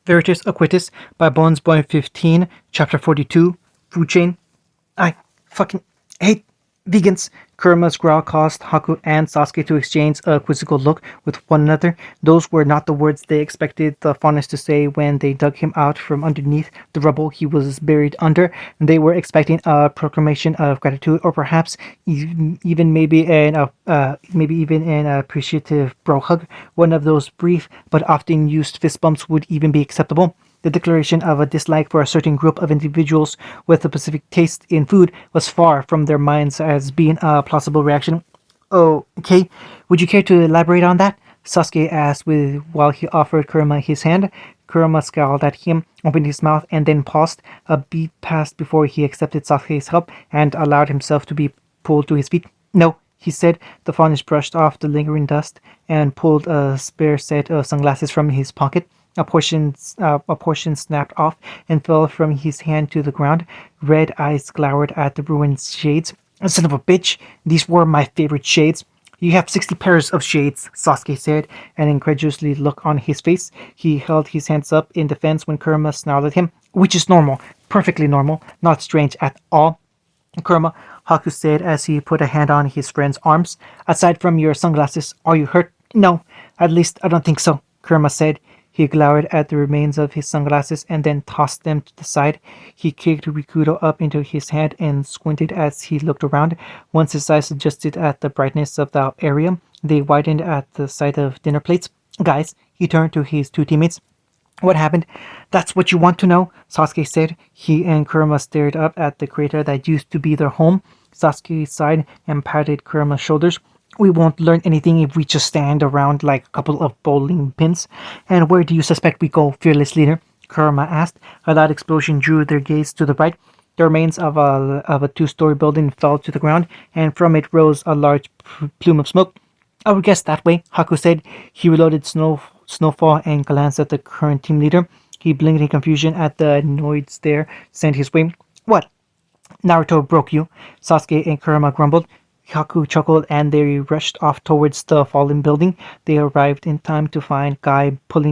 Veritas Acquitus by Bones Boy 15, Chapter 42, Food Chain. I fucking hate vegans. Kurama's growl caused Haku and Sasuke to exchange a quizzical look with one another. Those were not the words they expected the faunus to say when they dug him out from underneath the rubble he was buried under. They were expecting a proclamation of gratitude, or perhaps even maybe an appreciative bro hug. One of those brief but often used fist bumps would even be acceptable. The declaration of a dislike for a certain group of individuals with a specific taste in food was far from their minds as being a plausible reaction. "Oh, okay. Would you care to elaborate on that?" Sasuke asked while he offered Kurama his hand. Kurama scowled at him, opened his mouth, and then paused. A beat passed before he accepted Sasuke's help and allowed himself to be pulled to his feet. "No," he said. The faunus brushed off the lingering dust and pulled a spare set of sunglasses from his pocket. A portion snapped off and fell from his hand to the ground. Red eyes glowered at the ruined shades. "Son of a bitch, these were my favorite shades." "You have 60 pairs of shades," Sasuke said, an incredulously look on his face. He held his hands up in defense when Kurama snarled at him. "Which is normal, perfectly normal, not strange at all." "Kurama," Haku said as he put a hand on his friend's arms. "Aside from your sunglasses, are you hurt?" "No, at least I don't think so," Kurama said. He glowered at the remains of his sunglasses and then tossed them to the side. He kicked Rikudo up into his hand and squinted as he looked around. Once his eyes adjusted at the brightness of the area, they widened at the sight of dinner plates. "Guys," he turned to his two teammates. "What happened?" "That's what you want to know," Sasuke said. He and Kurama stared up at the crater that used to be their home. Sasuke sighed and patted Kurama's shoulders. "We won't learn anything if we just stand around like a couple of bowling pins." "And where do you suspect we go, fearless leader?" Kurama asked. A loud explosion drew their gaze to the right. The remains of a two-story building fell to the ground, and from it rose a large plume of smoke. "I would guess that way," Haku said. He reloaded Snowfall and glanced at the current team leader. He blinked in confusion at the annoyed stare sent his way. "What?" "Naruto broke you," Sasuke and Kurama grumbled. Haku chuckled and they rushed off towards the fallen building. They arrived in time to find Guy pull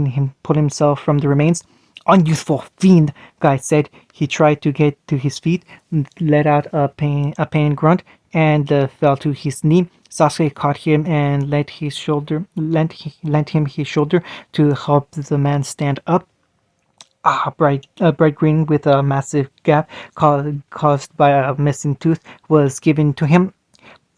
himself from the remains. "Unyouthful fiend," Guy said. He tried to get to his feet, let out a pain grunt, and fell to his knee. Sasuke caught him and lent him his shoulder to help the man stand up. A bright green with a massive gap caused by a missing tooth was given to him.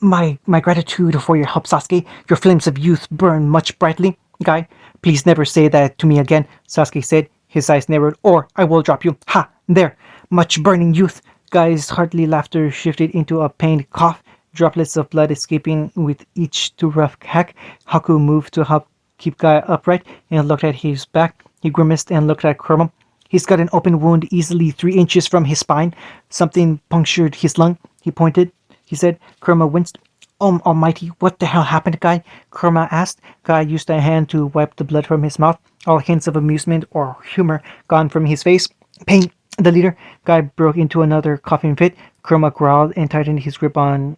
My gratitude for your help, Sasuke. Your flames of youth burn much brightly." "Guy, please never say that to me again," Sasuke said. His eyes narrowed. "Or I will drop you. Ha! There! Much burning youth." Guy's hearty laughter shifted into a pained cough, droplets of blood escaping with each too rough hack. Haku moved to help keep Guy upright and looked at his back. He grimaced and looked at Kurama. "He's got an open wound easily 3 inches from his spine. Something punctured his lung." He said. Kurama winced. "Oh, almighty, what the hell happened, Guy?" Kurama asked. Guy used a hand to wipe the blood from his mouth, all hints of amusement or humor gone from his face. "Pain, the leader." Guy broke into another coughing fit. Kurama growled and tightened his grip around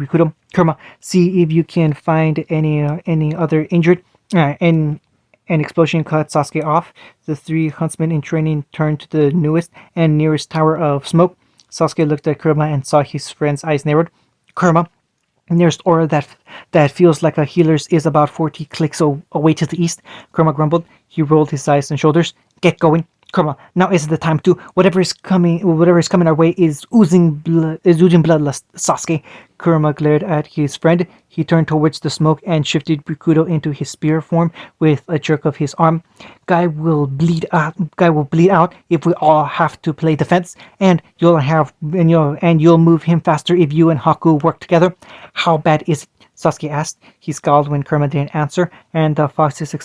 Rikudo. "Kurama, see if you can find any other injured." And an explosion cut Sasuke off. The 3 huntsmen in training turned to the newest and nearest tower of smoke. Sasuke looked at Kurama and saw his friend's eyes narrowed. "Kurama, nearest aura that feels like a healer's is about 40 clicks away to the east," Kurama grumbled. He rolled his eyes and shoulders. "Get going, Kurama. Now is the time to. Whatever is coming our way is oozing bloodlust, Sasuke." Kurama glared at his friend. He turned towards the smoke and shifted Rikudo into his spear form with a jerk of his arm. Guy will bleed out if we all have to play defense, and you'll move him faster if you and Haku work together." "How bad is it?" Sasuke asked. He scowled when Kurama didn't answer, and the fox's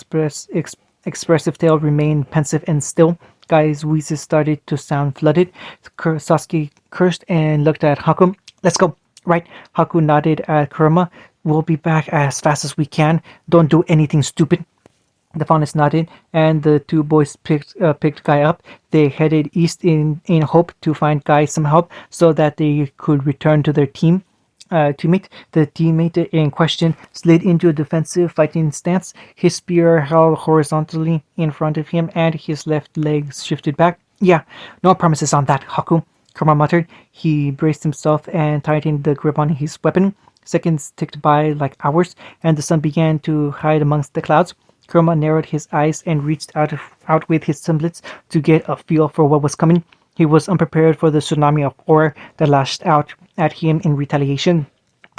expressive tail remained pensive and still. Guy's wheezes started to sound flooded. Sasuke cursed and looked at Haku. "Let's go." "Right." Haku nodded at Kurama. "We'll be back as fast as we can. Don't do anything stupid." The faunus nodded, and the 2 boys picked Guy up. They headed east in hope to find Guy some help so that they could return to their team. teammate. The teammate in question slid into a defensive fighting stance, his spear held horizontally in front of him, and his left leg shifted back. Yeah, no promises on that, Haku, Kurama muttered. He braced himself and tightened the grip on his weapon. Seconds ticked by like hours, and the sun began to hide amongst the clouds. Kurama narrowed his eyes and reached out with his semblance to get a feel for what was coming. He was unprepared for the tsunami of horror that lashed out at him in retaliation.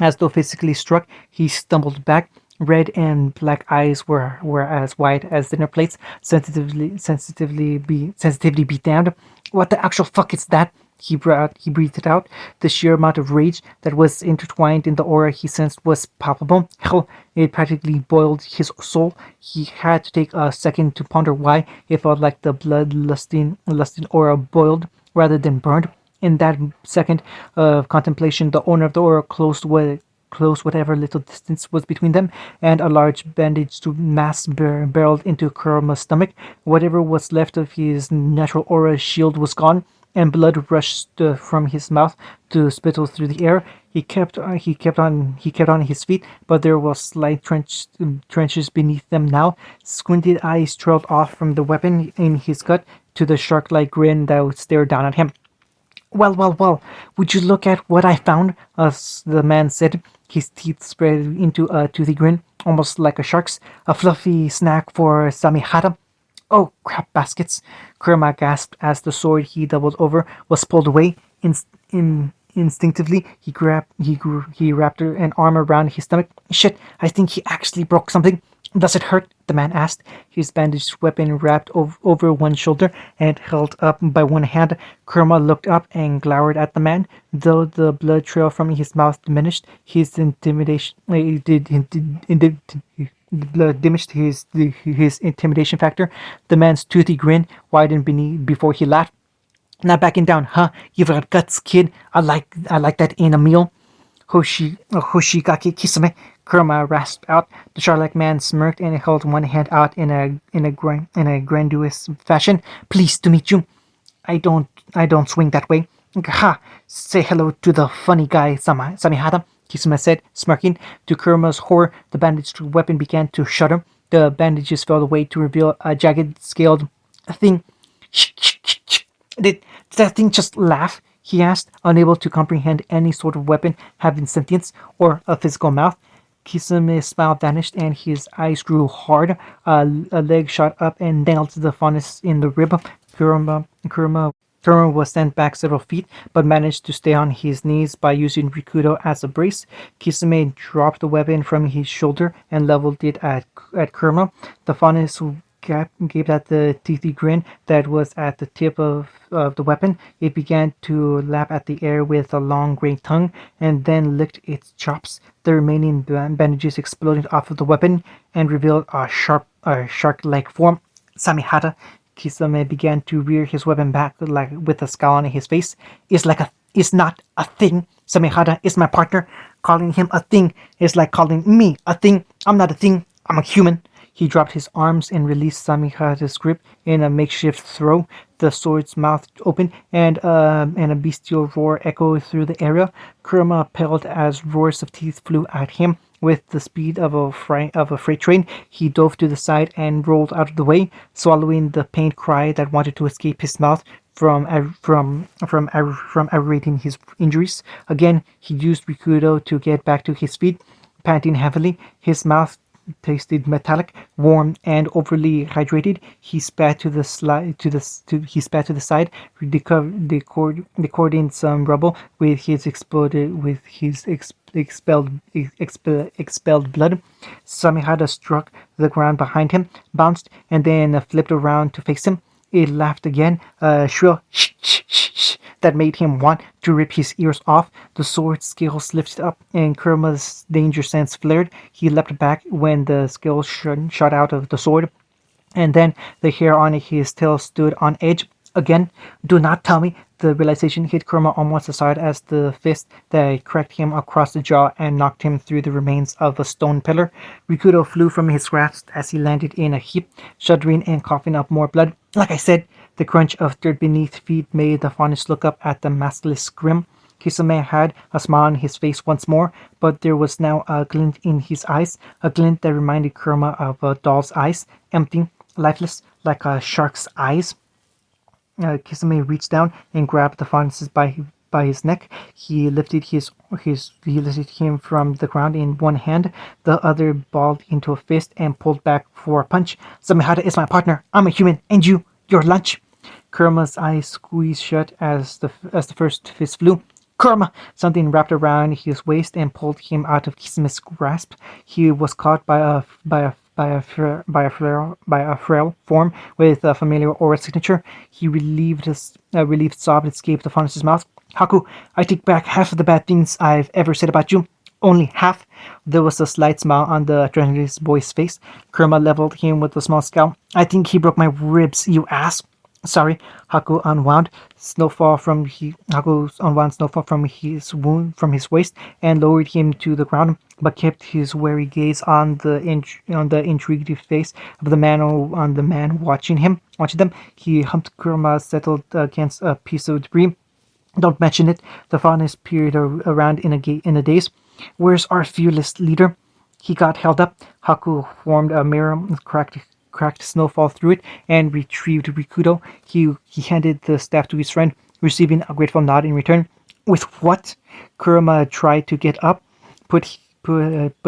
As though physically struck, he stumbled back. Red and black eyes were as wide as dinner plates, sensitively beat down. What the actual fuck is that? He breathed it out. The sheer amount of rage that was intertwined in the aura he sensed was palpable. Hell, it practically boiled his soul. He had to take a second to ponder why it felt like the blood-lusting aura boiled rather than burned. In that second of contemplation, the owner of the aura closed whatever little distance was between them, and a large bandaged mass barreled into Kurama's stomach. Whatever was left of his natural aura shield was gone, and blood rushed from his mouth to spittle through the air. He kept on his feet, but there were slight trenches beneath them now. Squinted eyes trailed off from the weapon in his gut to the shark-like grin that stared down at him. Well, would you look at what I found? The man said, his teeth spread into a toothy grin, almost like a shark's. A fluffy snack for Samihara. Oh, crap baskets! Kurama gasped as the sword he doubled over was pulled away. Instinctively, he wrapped an arm around his stomach. Shit, I think he actually broke something. Does it hurt? The man asked, his bandaged weapon wrapped over one shoulder and held up by one hand. Kurama looked up and glowered at the man. Though the blood trail from his mouth diminished, his intimidation diminished his intimidation factor. The man's toothy grin widened before he laughed. Not backing down, huh? You've got guts, kid. I like that in a meal. Hoshigaki Kisame, Kurama rasped out. The shark-like man smirked and held one hand out in a grandiose fashion. Pleased to meet you. I don't swing that way. Ha! Say hello to the funny guy, Samihara, Kisame said, smirking. To Kurama's horror, the bandaged weapon began to shudder. The bandages fell away to reveal a jagged, scaled thing. Did that thing just laugh? He asked, unable to comprehend any sort of weapon having sentience or a physical mouth. Kisame's smile vanished and his eyes grew hard. A leg shot up and nailed the Faunus in the rib. Kurama was sent back several feet, but managed to stay on his knees by using Rikudo as a brace. Kisame dropped the weapon from his shoulder and leveled it at Kurama. The Faunus gaped at the teethy grin that was at the tip of the weapon. It began to lap at the air with a long gray tongue and then licked its chops. The remaining bandages exploded off of the weapon and revealed a shark-like form. Samihara. Kisame began to rear his weapon back like with a scowl on his face. Is not a thing. Samihara is my partner. Calling him a thing is like calling me a thing. I'm not a thing. I'm a human. He dropped his arms and released Samihara's grip in a makeshift throw. The sword's mouth opened and a bestial roar echoed through the area. Kurama paled as roars of teeth flew at him. With the speed of a freight train, he dove to the side and rolled out of the way, swallowing the pained cry that wanted to escape his mouth from aggravating his injuries. Again, he used Rikudo to get back to his feet, panting heavily. His mouth tasted metallic, warm, and overly hydrated. He spat to the side, recording some rubble with his expelled blood. Samihara struck the ground behind him, bounced, and then flipped around to face him. It laughed again, a shrill shh, shh, shh, shh, that made him want to rip his ears off. The sword scales lifted up, and Kurama's danger sense flared. He leapt back when the scales shot out of the sword, and then the hair on his tail stood on edge. Again, do not tell me. The realization hit Kurama almost as hard as the fist that cracked him across the jaw and knocked him through the remains of a stone pillar. Rikudo flew from his grasp as he landed in a heap, shuddering and coughing up more blood. Like I said, the crunch of dirt beneath feet made the Faunus look up at the maskless grim. Kisame had a smile on his face once more, but there was now a glint in his eyes, a glint that reminded Kurama of a doll's eyes, empty, lifeless, like a shark's eyes. Kisame reached down and grabbed the Fonz by his neck. He lifted him from the ground in one hand, the other balled into a fist and pulled back for a punch. Samehada is my partner. I'm a human, and you're lunch. Kurama's eyes squeezed shut as the first fist flew. Kurama! Something wrapped around his waist and pulled him out of Kisame's grasp. He was caught by a frail form with a familiar aura signature. He relieved sob escaped from his mouth. Haku, I take back half of the bad things I've ever said about you. Only half. There was a slight smile on the adrenaline boy's face. Kurama leveled him with a small scowl. I think he broke my ribs, you ass. Sorry, Haku unwound snowfall from his wound from his waist and lowered him to the ground, but kept his wary gaze on the intrigued face of the man watching them. He humped Kurama, settled against a piece of debris. Don't mention it. The fondness peered around in a daze. Where's our fearless leader? He got held up. Haku formed a mirror, cracked snowfall through it, and retrieved Rikudo. He handed the staff to his friend, receiving a grateful nod in return. With what? Kurama tried to get up, but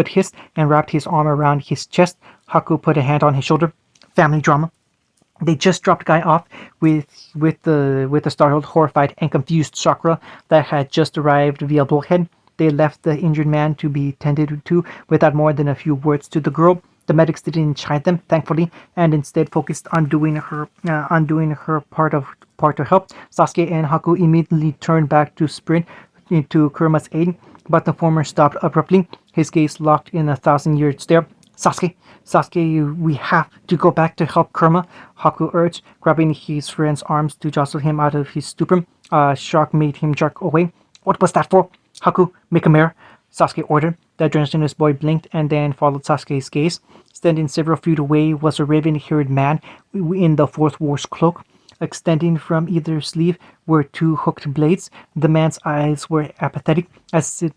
hissed and wrapped his arm around his chest. Haku put a hand on his shoulder. Family drama. They just dropped Guy off with the startled, horrified, and confused Sakura that had just arrived via Bullhead. They left the injured man to be tended to without more than a few words to the girl. The medics didn't chide them, thankfully, and instead focused on doing her part to help. Sasuke and Haku immediately turned back to sprint into Kurama's aid, but the former stopped abruptly, his gaze locked in a 1,000-year stare. Sasuke, we have to go back to help Kurama, Haku urged, grabbing his friend's arms to jostle him out of his stupor. A shock made him jerk away. What was that for? Haku, make a mirror, Sasuke ordered. The adrenaline boy blinked and then followed Sasuke's gaze. Standing several feet away was a raven-haired man in the Fourth War's cloak. Extending from either sleeve were two hooked blades. The man's eyes were apathetic, as if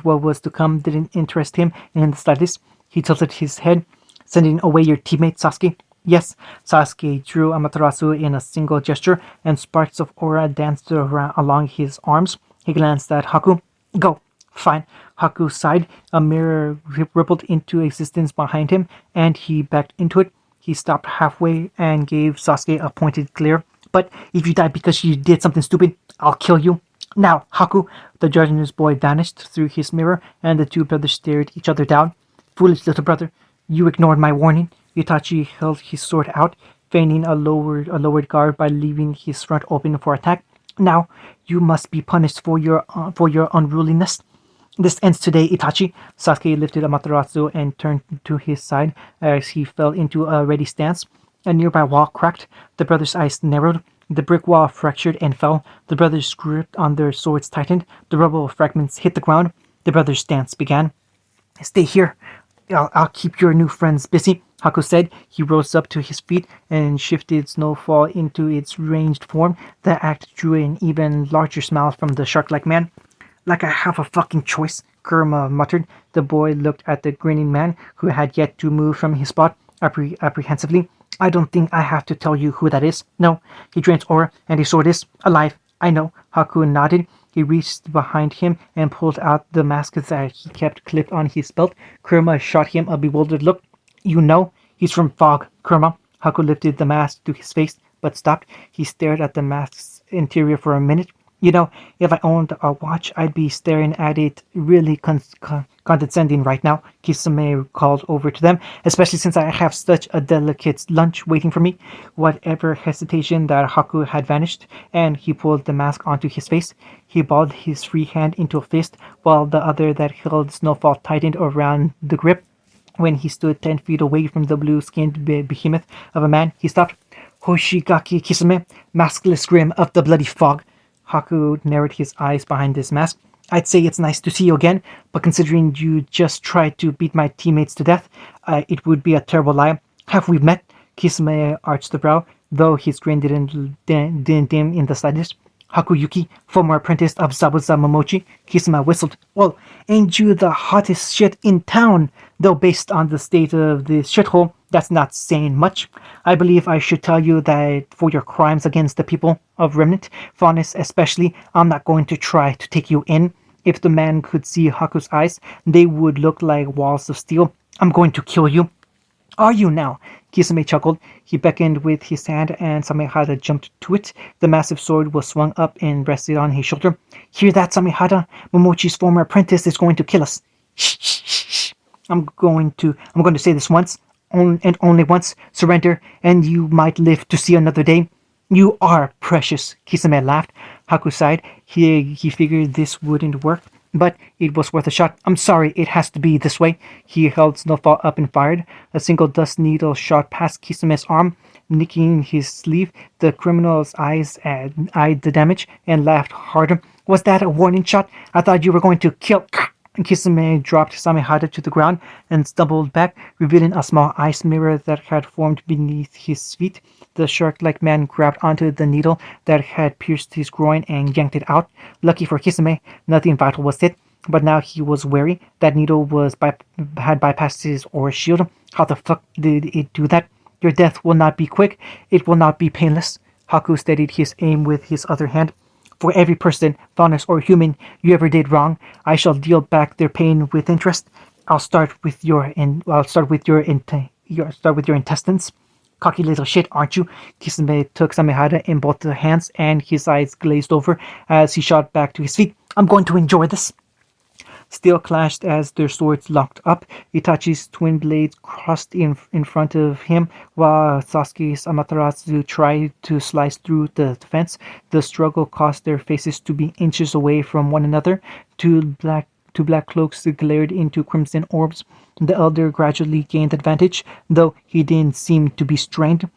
what was to come didn't interest him in the slightest. He tilted his head. Sending away your teammate, Sasuke? Yes. Sasuke drew Amaterasu in a single gesture, and sparks of aura danced along his arms. He glanced at Haku. Go. Fine. Haku sighed. A mirror rippled into existence behind him, and he backed into it. He stopped halfway and gave Sasuke a pointed glare. But if you die because you did something stupid, I'll kill you. Now, Haku. The judge's boy vanished through his mirror, and the two brothers stared each other down. Foolish little brother, you ignored my warning. Itachi held his sword out, feigning a lowered guard by leaving his front open for attack. Now, you must be punished for your unruliness. This ends today, Itachi. Sasuke lifted Amaterasu and turned to his side as he fell into a ready stance. A nearby wall cracked. The brothers' eyes narrowed. The brick wall fractured and fell. The brothers' grip on their swords tightened. The rubble fragments hit the ground. The brothers' dance began. Stay here. I'll keep your new friends busy, Haku said. He rose up to his feet and shifted Snowfall into its ranged form. The act drew an even larger smile from the shark-like man. Like I have a fucking choice, Kurama muttered. The boy looked at the grinning man, who had yet to move from his spot, apprehensively. I don't think I have to tell you who that is. No, he drains aura, and his sword is alive. I know. Haku nodded. He reached behind him and pulled out the mask that he kept clipped on his belt. Kurama shot him a bewildered look. You know? He's from Fog, Kurama. Haku lifted the mask to his face, but stopped. He stared at the mask's interior for a minute. You know, if I owned a watch, I'd be staring at it really condescending right now, Kisame called over to them, especially since I have such a delicate lunch waiting for me. Whatever hesitation that Haku had vanished, and he pulled the mask onto his face. He balled his free hand into a fist, while the other that held Snowfall tightened around the grip. When he stood 10 feet away from the blue-skinned behemoth of a man, he stopped. Hoshigaki Kisame, maskless grim of the bloody fog. Haku narrowed his eyes behind his mask. I'd say it's nice to see you again, but considering you just tried to beat my teammates to death, it would be a terrible lie. Have we met? Kisame arched the brow, though his grin didn't dim in the slightest. Hakuyuki, former apprentice of Zabuza Momochi. Kisame whistled. Well, ain't you the hottest shit in town? Though based on the state of the shithole, that's not saying much. I believe I should tell you that for your crimes against the people of Remnant, Faunus especially, I'm not going to try to take you in. If the man could see Haku's eyes, they would look like walls of steel. I'm going to kill you. Are you now? Kisame chuckled. He beckoned with his hand, and Samehada jumped to it. The massive sword was swung up and rested on his shoulder. Hear that, Samehada? Momochi's former apprentice is going to kill us. Shh, shh, shh, shh. I'm going to say this once, and only once. Surrender, and you might live to see another day. You are precious, Kisame laughed. Haku sighed. He figured this wouldn't work, but it was worth a shot. I'm sorry, it has to be this way. He held Snowfall up and fired. A single dust needle shot past Kisame's arm, nicking his sleeve. The criminal's eyes eyed the damage and laughed harder. Was that a warning shot? I thought you were going to kill... Kisame dropped Samehada to the ground and stumbled back, revealing a small ice mirror that had formed beneath his feet. The shark-like man grabbed onto the needle that had pierced his groin and yanked it out. Lucky for Kisame, nothing vital was hit, but now he was wary. That needle had bypassed his aura shield. How the fuck did it do that? Your death will not be quick. It will not be painless. Haku steadied his aim with his other hand. For every person, faunus or human, you ever did wrong, I shall deal back their pain with interest. I'll start with your intestines. Cocky little shit, aren't you? Kisame took Samehada in both the hands, and his eyes glazed over as he shot back to his feet. I'm going to enjoy this. Steel clashed as their swords locked up. Itachi's twin blades crossed in front of him, while Sasuke's Amaterasu tried to slice through the fence. The struggle caused their faces to be inches away from one another. Two black cloaks glared into crimson orbs. The elder gradually gained advantage, though he didn't seem to be strained.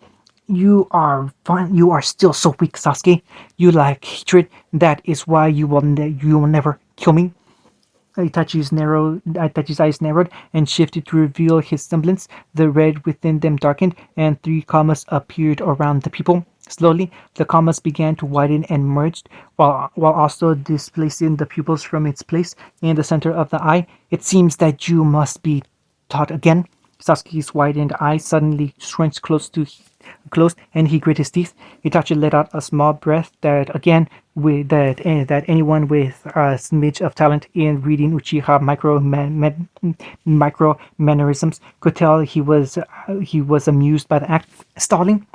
You are fine. You are still so weak, Sasuke. You lack hatred. That is why you will never kill me. Itachi's eyes narrowed and shifted to reveal his semblance. The red within them darkened, and 3 commas appeared around the people. Slowly, the commas began to widen and merged, while also displacing the pupils from its place in the center of the eye. It seems that you must be taught again. Sasuke's widened eyes suddenly shrank closed, and he grit his teeth. Itachi let out a small breath that anyone with a smidge of talent in reading Uchiha micro mannerisms could tell he was amused by the act. Stalling?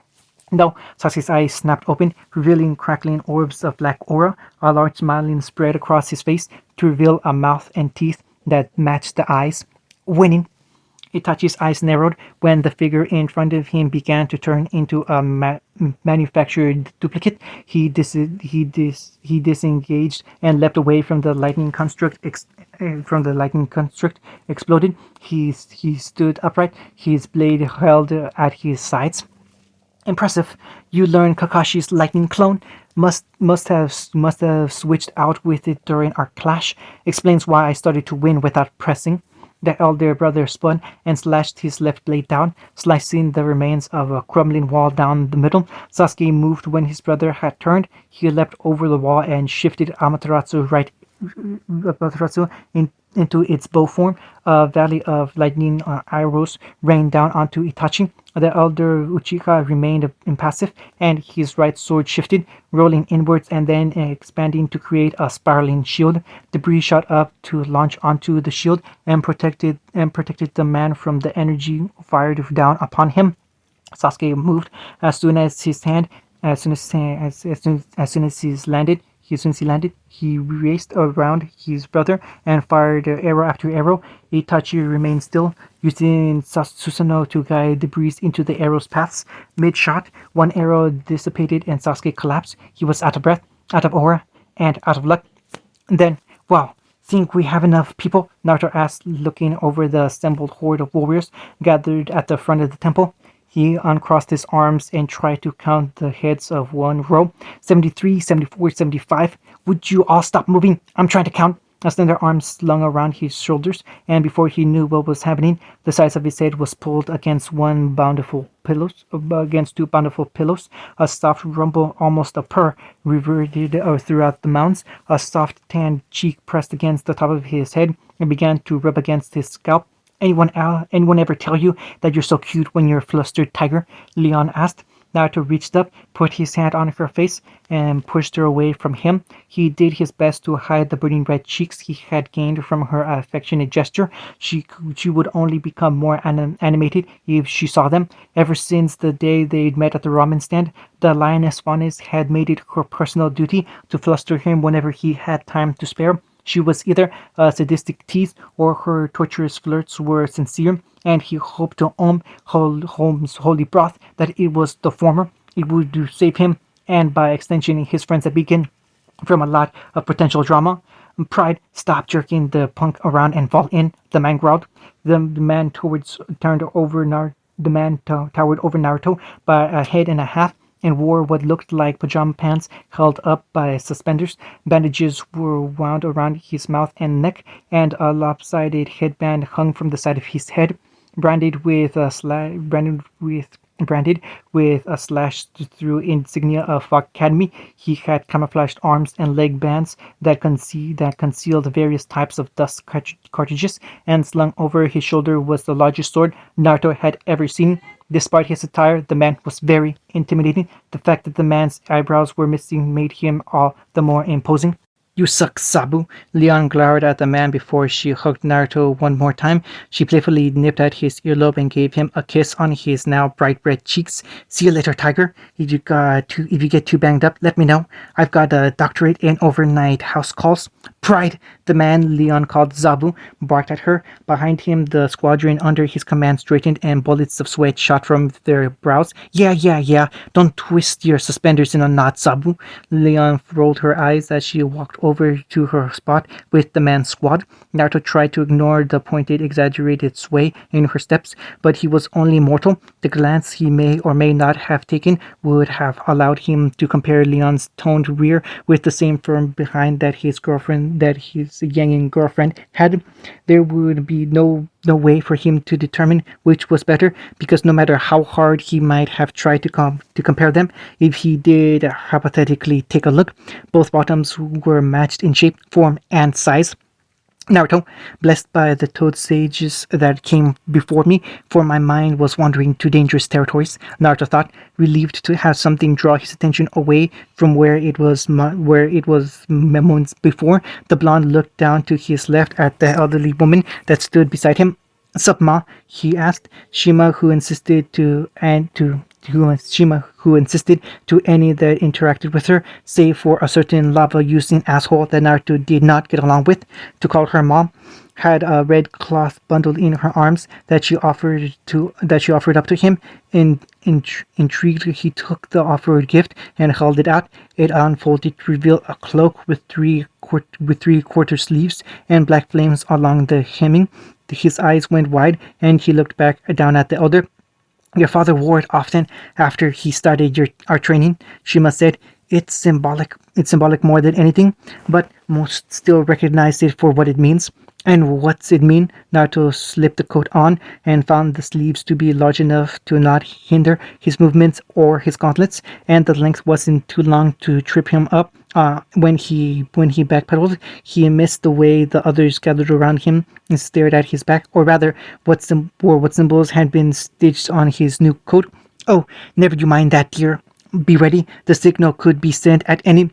No. Sasuke's eyes snapped open, revealing crackling orbs of black aura. A large smile spread across his face to reveal a mouth and teeth that matched the eyes. Winning. Itachi's eyes narrowed when the figure in front of him began to turn into a manufactured duplicate. He disengaged and leapt away from the lightning construct. Exploded. He stood upright, his blade held at his sides. Impressive. You learned Kakashi's lightning clone. Must have switched out with it during our clash. Explains why I started to win without pressing. The elder brother spun and slashed his left blade down, slicing the remains of a crumbling wall down the middle. Sasuke moved when his brother had turned. He leapt over the wall and shifted Amaterasu into its bow form. A valley of lightning arrows rained down onto Itachi. The elder Uchiha remained impassive, and his right sword shifted, rolling inwards and then expanding to create a spiraling shield. Debris shot up to launch onto the shield and protected the man from the energy fired down upon him. Sasuke moved as soon as he landed. He raced around his brother and fired arrow after arrow. Itachi remained still, using Susanoo to guide debris into the arrow's paths. Mid-shot, one arrow dissipated and Sasuke collapsed. He was out of breath, out of aura, and out of luck. Then, wow, think we have enough people? Naruto asked, looking over the assembled horde of warriors gathered at the front of the temple. He uncrossed his arms and tried to count the heads of one row. 73, 74, 75. Would you all stop moving? I'm trying to count. a slender arm slung around his shoulders, and before he knew what was happening, the sides of his head was pulled against two bountiful pillows. A soft rumble, almost a purr, reverted throughout the mounds. A soft tan cheek pressed against the top of his head and began to rub against his scalp. Anyone ever tell you that you're so cute when you're a flustered tiger? Leon asked. Naruto reached up, put his hand on her face, and pushed her away from him. He did his best to hide the burning red cheeks he had gained from her affectionate gesture. She would only become more animated if she saw them. Ever since the day they'd met at the ramen stand, the lioness fauness had made it her personal duty to fluster him whenever he had time to spare. She was either a sadistic tease or her torturous flirts were sincere, and he hoped to Holmes' holy broth that it was the former. It would save him, and by extension his friends at Beacon, from a lot of potential drama. Pride, stop jerking the punk around and fall in, the man growled. The man towered over Naruto by a head and a half, and wore what looked like pajama pants held up by suspenders. Bandages were wound around his mouth and neck, and a lopsided headband hung from the side of his head, branded with a slash through insignia of Fog Academy. He had camouflaged arms and leg bands that concealed various types of dust cartridges, and slung over his shoulder was the largest sword Naruto had ever seen. Despite his attire, the man was very intimidating. The fact that the man's eyebrows were missing made him all the more imposing. You suck, Sabu. Leon glowered at the man before she hugged Naruto one more time. She playfully nipped at his earlobe and gave him a kiss on his now bright red cheeks. See you later, tiger. If you get too banged up, let me know. I've got a doctorate in overnight house calls. Pride, the man Leon called Zabu, barked at her. Behind him, the squadron under his command straightened and bullets of sweat shot from their brows. Yeah. Don't twist your suspenders in a knot, Zabu. Leon rolled her eyes as she walked over to her spot with the man's squad. Naruto tried to ignore the pointed, exaggerated sway in her steps, but he was only mortal. The glance he may or may not have taken would have allowed him to compare Leon's toned rear with the same firm behind that his Yanging girlfriend had. There would be no way for him to determine which was better, because no matter how hard he might have tried to compare them, if he did hypothetically take a look, both bottoms were matched in shape, form, and size. Naruto, blessed by the toad sages that came before me, for my mind was wandering to dangerous territories, Naruto thought, relieved to have something draw his attention away from where it was moments before. The blonde looked down to his left at the elderly woman that stood beside him. Sup, ma? He asked. Shima, who insisted to any that interacted with her, save for a certain lava-using asshole that Naruto did not get along with, to call her mom, had a red cloth bundle in her arms that she offered up to him. Intrigued, he took the offered gift and held it out. It unfolded to reveal a cloak with three-quarter sleeves and black flames along the hemming. His eyes went wide, and he looked back down at the elder. Your father wore it often after he started our training, Shima said. It's symbolic more than anything, but most still recognize it for what it means. And what's it mean? Naruto slipped the coat on and found the sleeves to be large enough to not hinder his movements or his gauntlets, and the length wasn't too long to trip him up. When he backpedaled, he missed the way the others gathered around him and stared at his back, or rather, what symbols had been stitched on his new coat. Oh, never you mind that, dear. Be ready. The signal could be sent at any.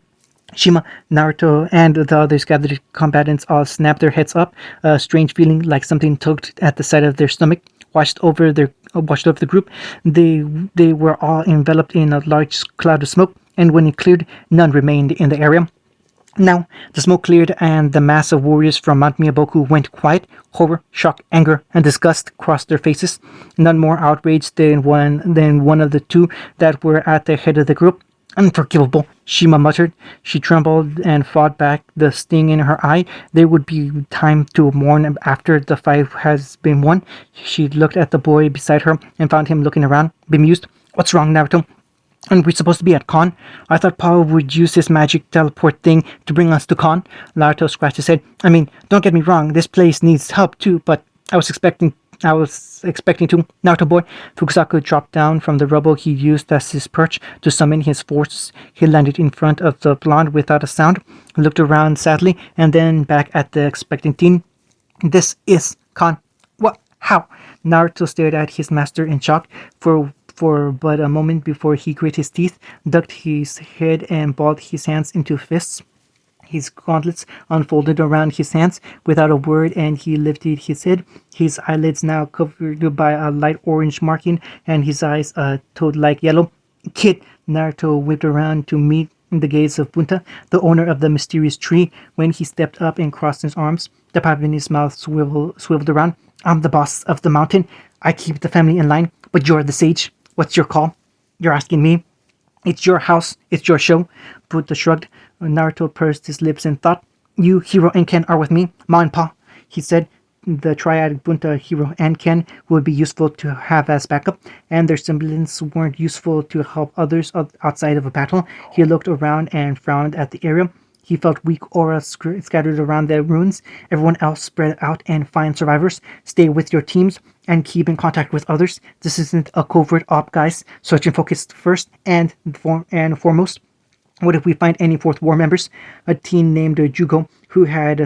Shima, Naruto, and the others gathered combatants all snapped their heads up. A strange feeling, like something tugged at the side of their stomach, washed over the group. They were all enveloped in a large cloud of smoke, and when it cleared, none remained in the area. Now, the smoke cleared, and the mass of warriors from Mount Miyaboku went quiet. Horror, shock, anger, and disgust crossed their faces. None more outraged than one of the two that were at the head of the group. Unforgivable, Shima muttered. She trembled and fought back the sting in her eye. There would be time to mourn after the fight has been won. She looked at the boy beside her and found him looking around, bemused. What's wrong, Naruto? And we're supposed to be at Con. I thought Paul would use his magic teleport thing to bring us to Con. Naruto scratched his head. I mean, don't get me wrong, this place needs help too, but I was expecting to. Naruto boy. Fukusaku dropped down from the rubble he used as his perch to summon his force. He landed in front of the blonde without a sound, looked around sadly, and then back at the expectant teen. This is Con. What? How? Naruto stared at his master in shock for but a moment before he grit his teeth, ducked his head, and balled his hands into fists. His gauntlets unfolded around his hands without a word, and he lifted his head, his eyelids now covered by a light orange marking, and his eyes a toad-like yellow. Kid! Naruto whipped around to meet the gaze of Bunta, the owner of the mysterious tree. When he stepped up and crossed his arms, the pipe in his mouth swiveled around. I'm the boss of the mountain. I keep the family in line, but you're the sage. What's your call? You're asking me? It's your house, it's your show. Buddha shrugged. Naruto pursed his lips in thought. You, Hiro, and Ken are with me. Ma and Pa, he said. The triad Bunta, Hiro, and Ken would be useful to have as backup, and their semblance weren't useful to help others outside of a battle. He looked around and frowned at the area. He felt weak auras scattered around the ruins. Everyone else spread out and find survivors. Stay with your teams and keep in contact with others. This isn't a covert op, guys. Search and focus first and foremost. What if we find any fourth war members? A teen named Jugo, who had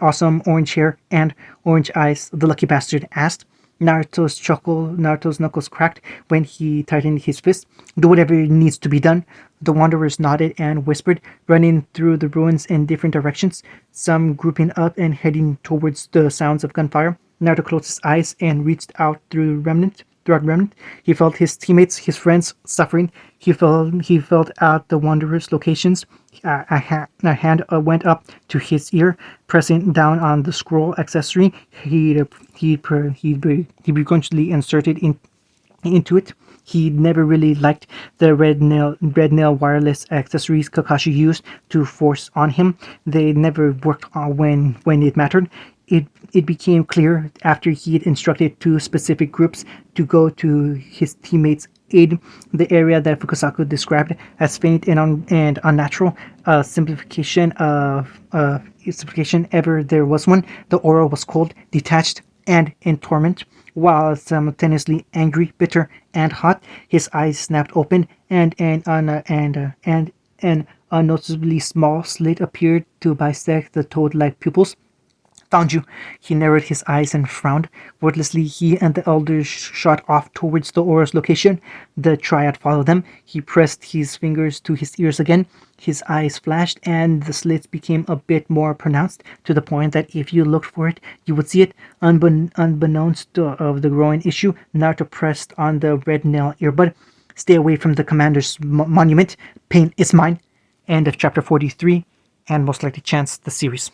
awesome orange hair and orange eyes, the lucky bastard asked. Naruto's knuckles cracked when he tightened his fist. Do whatever needs to be done. The wanderers nodded and whispered, running through the ruins in different directions, some grouping up and heading towards the sounds of gunfire. Naruto closed his eyes and reached out throughout Remnant. He felt his teammates, his friends, suffering. He felt out the wanderers' locations. A hand went up to his ear, pressing down on the scroll accessory. He begrudgingly inserted into it. He never really liked the red nail wireless accessories Kakashi used to force on him. They never worked when it mattered. It became clear after he had instructed two specific groups to go to his teammates' aid. The area that Fukusaku described as faint and unnatural, simplification ever there was one. The aura was cold, detached, and in torment. While simultaneously angry, bitter, and hot, his eyes snapped open, and an unnoticeably small slit appeared to bisect the toad-like pupils. Found you. He narrowed his eyes and frowned. Wordlessly, he and the elders shot off towards the aura's location. The triad followed them. He pressed his fingers to his ears again. His eyes flashed, and the slits became a bit more pronounced, to the point that if you looked for it, you would see it. Unbeknownst of the growing issue, Naruto pressed on the red nail earbud. Stay away from the commander's monument. Pain is mine. End of chapter 43, and most likely chance the series.